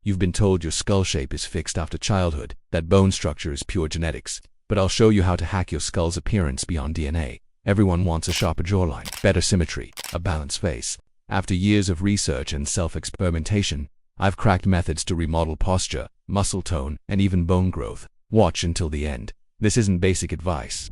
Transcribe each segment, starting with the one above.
You've been told your skull shape is fixed after childhood, that bone structure is pure genetics. But I'll show you how to hack your skull's appearance beyond DNA. Everyone wants a sharper jawline, better symmetry, a balanced face. After years of research and self-experimentation, I've cracked methods to remodel posture, muscle tone, and even bone growth. Watch until the end. This isn't basic advice.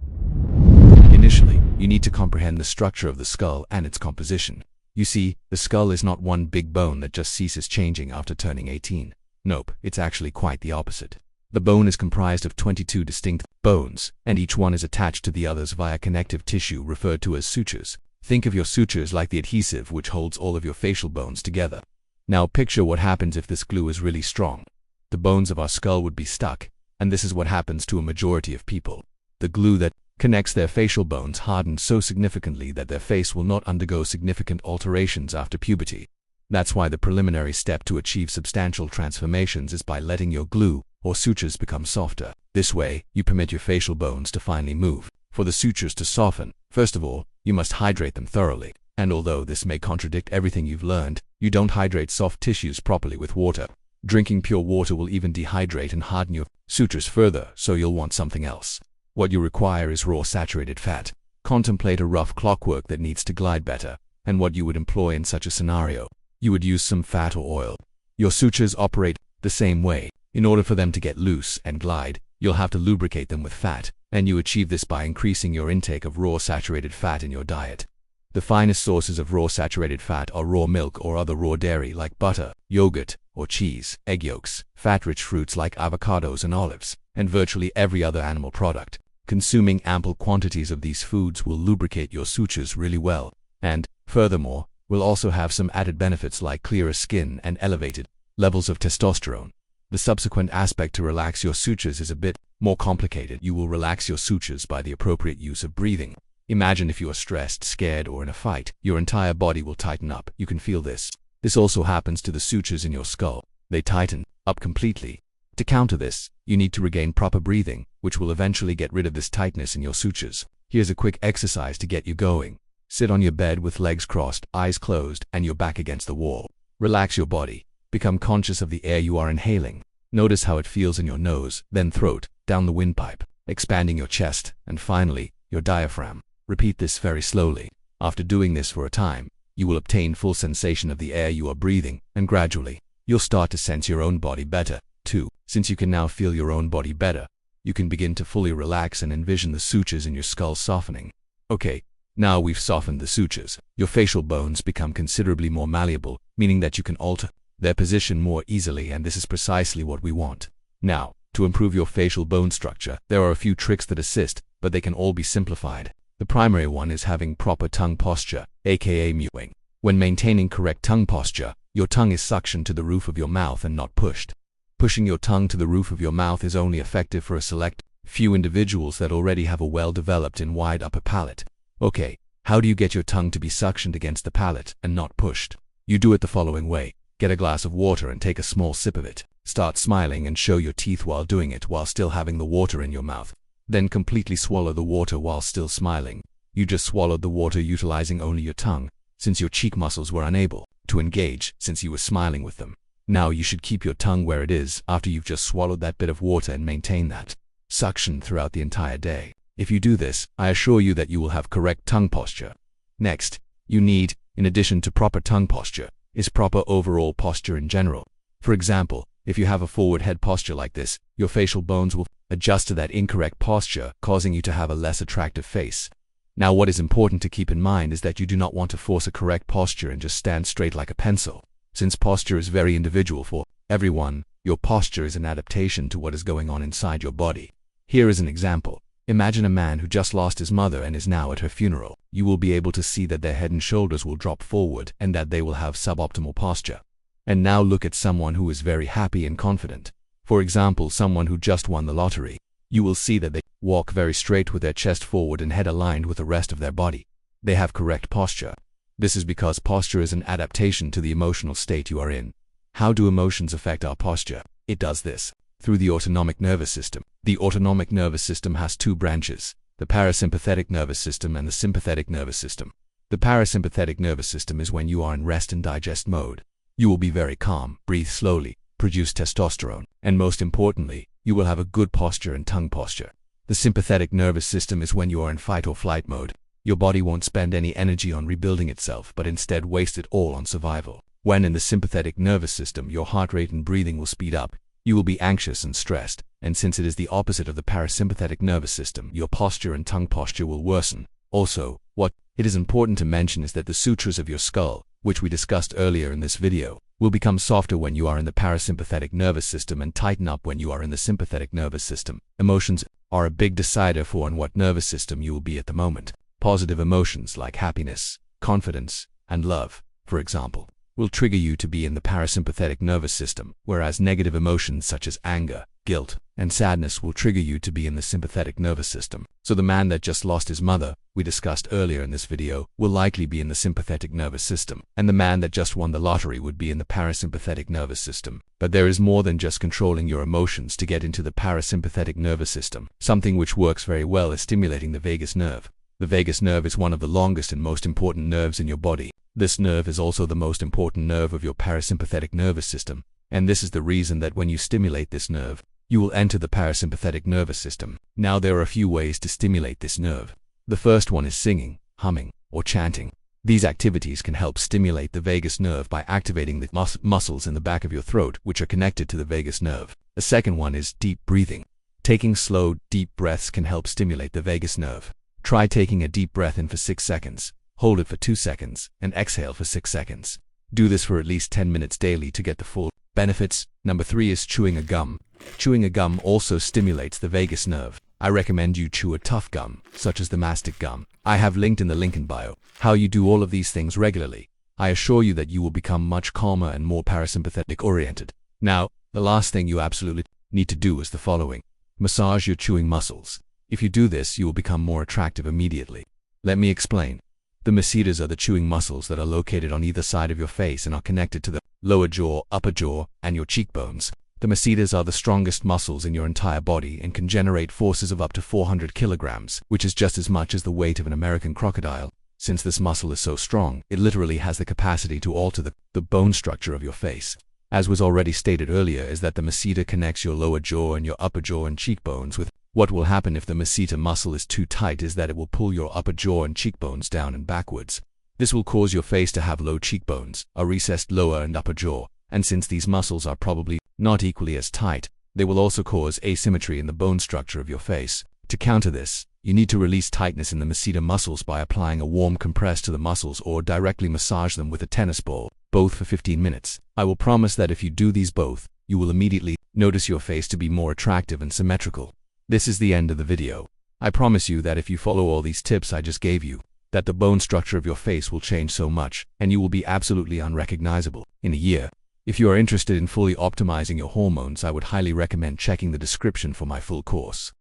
Initially, you need to comprehend the structure of the skull and its composition. You see, the skull is not one big bone that just ceases changing after turning 18. Nope, it's actually quite the opposite. The bone is comprised of 22 distinct bones, and each one is attached to the others via connective tissue referred to as sutures. Think of your sutures like the adhesive which holds all of your facial bones together. Now picture what happens if this glue is really strong. The bones of our skull would be stuck, and this is what happens to a majority of people. The glue that connects their facial bones hardens so significantly that their face will not undergo significant alterations after puberty. That's why the preliminary step to achieve substantial transformations is by letting your glue or sutures become softer. This way, you permit your facial bones to finally move. For the sutures to soften, first of all, you must hydrate them thoroughly. And although this may contradict everything you've learned, you don't hydrate soft tissues properly with water. Drinking pure water will even dehydrate and harden your sutures further, so you'll want something else. What you require is raw saturated fat. Contemplate a rough clockwork that needs to glide better, and what you would employ in such a scenario. You would use some fat or oil. Your sutures operate the same way. In order for them to get loose and glide, you'll have to lubricate them with fat, and you achieve this by increasing your intake of raw saturated fat in your diet. The finest sources of raw saturated fat are raw milk or other raw dairy like butter, yogurt, or cheese, egg yolks, fat-rich fruits like avocados and olives, and virtually every other animal product. Consuming ample quantities of these foods will lubricate your sutures really well, and, furthermore, will also have some added benefits like clearer skin and elevated levels of testosterone. The subsequent aspect to relax your sutures is a bit more complicated. You will relax your sutures by the appropriate use of breathing. Imagine if you are stressed, scared, or in a fight. Your entire body will tighten up. You can feel this. This also happens to the sutures in your skull. They tighten up completely. To counter this, you need to regain proper breathing, which will eventually get rid of this tightness in your sutures. Here's a quick exercise to get you going. Sit on your bed with legs crossed, eyes closed, and your back against the wall. Relax your body. Become conscious of the air you are inhaling. Notice how it feels in your nose, then throat, down the windpipe, expanding your chest, and finally, your diaphragm. Repeat this very slowly. After doing this for a time, you will obtain full sensation of the air you are breathing, and gradually, you'll start to sense your own body better, too. Since you can now feel your own body better, you can begin to fully relax and envision the sutures in your skull softening. Okay, now we've softened the sutures. Your facial bones become considerably more malleable, meaning that you can alter their position more easily, and this is precisely what we want. Now, to improve your facial bone structure, there are a few tricks that assist, but they can all be simplified. The primary one is having proper tongue posture, aka mewing. When maintaining correct tongue posture, your tongue is suctioned to the roof of your mouth and not pushed. Pushing your tongue to the roof of your mouth is only effective for a select few individuals that already have a well-developed and wide upper palate. Okay, how do you get your tongue to be suctioned against the palate and not pushed? You do it the following way. Get a glass of water and take a small sip of it. Start smiling and show your teeth while doing it while still having the water in your mouth. Then completely swallow the water while still smiling. You just swallowed the water utilizing only your tongue, since your cheek muscles were unable to engage since you were smiling with them. Now you should keep your tongue where it is after you've just swallowed that bit of water and maintain that suction throughout the entire day. If you do this, I assure you that you will have correct tongue posture. Next, you need, in addition to proper tongue posture, is proper overall posture in general. For example, if you have a forward head posture like this, your facial bones will adjust to that incorrect posture, causing you to have a less attractive face. Now what is important to keep in mind is that you do not want to force a correct posture and just stand straight like a pencil. Since posture is very individual for everyone, your posture is an adaptation to what is going on inside your body. Here is an example. Imagine a man who just lost his mother and is now at her funeral. You will be able to see that their head and shoulders will drop forward and that they will have suboptimal posture. And now look at someone who is very happy and confident. For example, someone who just won the lottery. You will see that they walk very straight with their chest forward and head aligned with the rest of their body. They have correct posture. This is because posture is an adaptation to the emotional state you are in. How do emotions affect our posture? It does this through the autonomic nervous system. The autonomic nervous system has two branches, the parasympathetic nervous system and the sympathetic nervous system. The parasympathetic nervous system is when you are in rest and digest mode. You will be very calm, breathe slowly, produce testosterone, and most importantly, you will have a good posture and tongue posture. The sympathetic nervous system is when you are in fight or flight mode. Your body won't spend any energy on rebuilding itself, but instead waste it all on survival. When in the sympathetic nervous system, your heart rate and breathing will speed up. You will be anxious and stressed, and since it is the opposite of the parasympathetic nervous system, your posture and tongue posture will worsen. Also, what it is important to mention is that the sutures of your skull, which we discussed earlier in this video, will become softer when you are in the parasympathetic nervous system and tighten up when you are in the sympathetic nervous system. Emotions are a big decider for on what nervous system you will be at the moment. Positive emotions like happiness, confidence, and love, for example, will trigger you to be in the parasympathetic nervous system, whereas negative emotions such as anger, guilt, and sadness will trigger you to be in the sympathetic nervous system. So the man that just lost his mother, we discussed earlier in this video, will likely be in the sympathetic nervous system, and the man that just won the lottery would be in the parasympathetic nervous system. But there is more than just controlling your emotions to get into the parasympathetic nervous system. Something which works very well is stimulating the vagus nerve. The vagus nerve is one of the longest and most important nerves in your body. This nerve is also the most important nerve of your parasympathetic nervous system, and this is the reason that when you stimulate this nerve, you will enter the parasympathetic nervous system. Now there are a few ways to stimulate this nerve. The first one is singing, humming, or chanting. These activities can help stimulate the vagus nerve by activating the muscles in the back of your throat, which are connected to the vagus nerve. The second one is deep breathing. Taking slow, deep breaths can help stimulate the vagus nerve. Try taking a deep breath in for 6 seconds, hold it for 2 seconds, and exhale for 6 seconds. Do this for at least 10 minutes daily to get the full benefits. Number 3 is chewing a gum. Chewing a gum also stimulates the vagus nerve. I recommend you chew a tough gum, such as the mastic gum. I have linked in the link in bio how you do all of these things regularly. I assure you that you will become much calmer and more parasympathetic oriented. Now, the last thing you absolutely need to do is the following. Massage your chewing muscles. If you do this, you will become more attractive immediately. Let me explain. The masseters are the chewing muscles that are located on either side of your face and are connected to the lower jaw, upper jaw, and your cheekbones. The masseters are the strongest muscles in your entire body and can generate forces of up to 400 kilograms, which is just as much as the weight of an American crocodile. Since this muscle is so strong, it literally has the capacity to alter the bone structure of your face. As was already stated earlier, is that the masseter connects your lower jaw and your upper jaw and cheekbones with. What will happen if the masseter muscle is too tight is that it will pull your upper jaw and cheekbones down and backwards. This will cause your face to have low cheekbones, a recessed lower and upper jaw, and since these muscles are probably not equally as tight, they will also cause asymmetry in the bone structure of your face. To counter this, you need to release tightness in the masseter muscles by applying a warm compress to the muscles or directly massage them with a tennis ball, both for 15 minutes. I will promise that if you do these both, you will immediately notice your face to be more attractive and symmetrical. This is the end of the video. I promise you that if you follow all these tips I just gave you, that the bone structure of your face will change so much, and you will be absolutely unrecognizable in a year. If you are interested in fully optimizing your hormones, I would highly recommend checking the description for my full course.